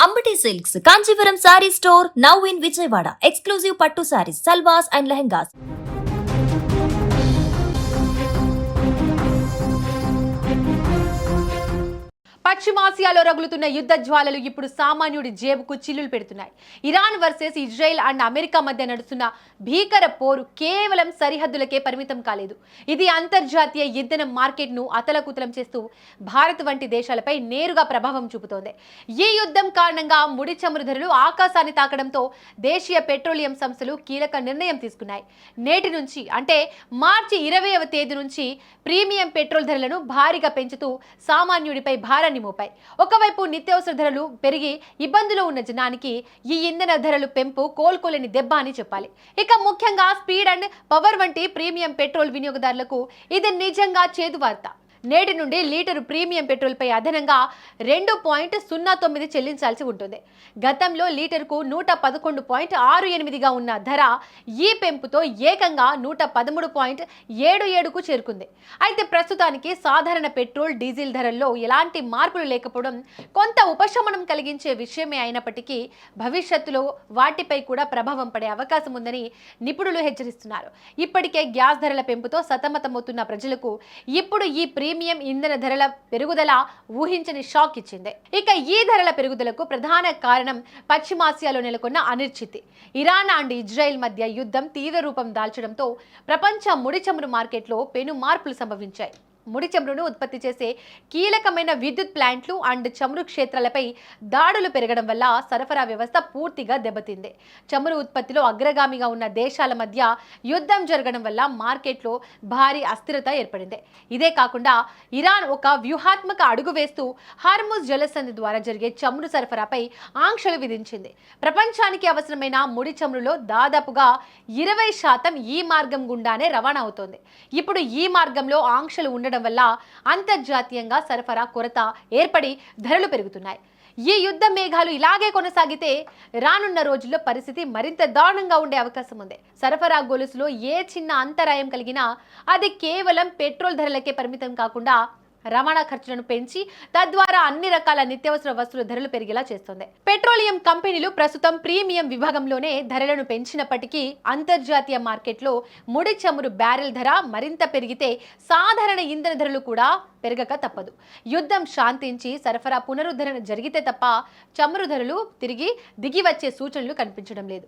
Ambati Silks, Kanchivaram Saree Store, now in Vijayawada. Exclusive Pattu Sarees, Salwas and Lehengas. పశ్చిమాసియాలో రగులుతున్న యుద్ధ జ్వాలలు ఇప్పుడు సామాన్యుడి జేబుకు చిల్లులు పెడుతున్నాయి. Iran versus Israel and America మధ్య నడుస్తున్న భీకర పోరు కేవలం సరిహద్దులకే పరిమితం కాలేదు. ఇది అంతర్జాతీయ ఇంధన మార్కెట్ను అతలకుతలం చేస్తూ భారత్ వంటి దేశాలపై నేరుగా ప్రభావం చూపుతోంది. ఈ యుద్ధం కారణంగా ముడి చమురు ధరలు ఆకాశాన్ని తాకడంతో దేశీయ పెట్రోలియం సంస్థలు కీలక నిర్ణయం తీసుకున్నాయి. నేటి నుంచి అంటే మార్చి 20వ తేదీ నుంచి ప్రీమియం పెట్రోల్ ధరలను భారీగా పెంచుతూ సామాన్యుడిపై భారాన్ని మోపాయి. ఒకవైపు నిత్యావసర ధరలు పెరిగి ఇబ్బందులు ఉన్న జనానికి ఈ ఇంధన ధరలు పెంపు కోలుకోలేని దెబ్బ అని చెప్పాలి. ఇక ముఖ్యంగా స్పీడ్ అండ్ పవర్ వంటి ప్రీమియం పెట్రోల్ వినియోగదారులకు ఇది నిజంగా చేదు వార్త. నేటి నుండి లీటరు ప్రీమియం పెట్రోల్ పై అదనంగా 2.09 చెల్లించాల్సి ఉంటుంది. గతంలో లీటరుకు 111.68గా ఉన్న ధర ఈ పెంపుతో ఏకంగా 113.77కు చేరుకుంది. అయితే ప్రస్తుతానికి సాధారణ పెట్రోల్ డీజిల్ ధరల్లో ఎలాంటి మార్పులు లేకపోవడం కొంత ఉపశమనం కలిగించే విషయమే అయినప్పటికీ భవిష్యత్తులో వాటిపై కూడా ప్రభావం పడే అవకాశం ఉందని నిపుణులు హెచ్చరిస్తున్నారు. ఇప్పటికే గ్యాస్ ధరల పెంపుతో సతమతమవుతున్న ప్రజలకు ఇప్పుడు ఈ ప్రీమియం ఇంధన ధరల పెరుగుదల ఊహించని షాక్ ఇచ్చింది. ఇక ఈ ధరల పెరుగుదలకు ప్రధాన కారణం పశ్చిమాసియాలో నెలకొన్న అనిశ్చితి. ఇరాన్ అండ్ ఇజ్రాయెల్ మధ్య యుద్ధం తీవ్ర రూపం దాల్చడంతో ప్రపంచ ముడి చమురు మార్కెట్లో పెను మార్పులు సంభవించాయి. ముడి చమురును ఉత్పత్తి చేసే కీలకమైన విద్యుత్ ప్లాంట్లు అండ్ చమురు క్షేత్రాలపై దాడులు పెరగడం వల్ల సరఫరా వ్యవస్థ పూర్తిగా దెబ్బతింది. చమురు ఉత్పత్తిలో అగ్రగామిగా ఉన్న దేశాల మధ్య యుద్ధం జరగడం వల్ల మార్కెట్లో భారీ అస్థిరత ఏర్పడింది. ఇదే కాకుండా ఇరాన్ ఒక వ్యూహాత్మక అడుగు వేస్తూ హార్ముజ్ జలసంధి ద్వారా జరిగే చమురు సరఫరాపై ఆంక్షలు విధించింది. ప్రపంచానికి అవసరమైన ముడి చమురులో దాదాపుగా 20% ఈ మార్గం గుండానే రవాణా అవుతోంది. ఇప్పుడు ఈ మార్గంలో ఆంక్షలు ఉండడం వల్ల అంతర్జాతీయంగా సరఫరా కొరత ఏర్పడి ధరలు పెరుగుతున్నాయి. ఈ యుద్ధ మేఘాలు ఇలాగే కొనసాగితే రానున్న రోజుల్లో పరిస్థితి మరింత దారుణంగా ఉండే అవకాశం ఉంది. సరఫరా గొలుసులో ఏ చిన్న అంతరాయం కలిగినా అది కేవలం పెట్రోల్ ధరలకే పరిమితం కాకుండా రవాణా ఖర్చులను పెంచి తద్వారా అన్ని రకాల నిత్యావసర వస్తువుల ధరలు పెరిగేలా చేస్తుంది. పెట్రోలియం కంపెనీలు ప్రస్తుతం ప్రీమియం విభాగంలోనే ధరలను పెంచినప్పటికీ అంతర్జాతీయ మార్కెట్లో ముడి చమురు బ్యారెల్ ధర మరింత పెరిగితే సాధారణ ఇంధన ధరలు కూడా పెరగక తప్పదు. యుద్ధం శాంతించి సరఫరా పునరుద్ధరణ జరిగితే తప్ప చమురు ధరలు తిరిగి దిగి వచ్చే సూచనలు కనిపించడం లేదు.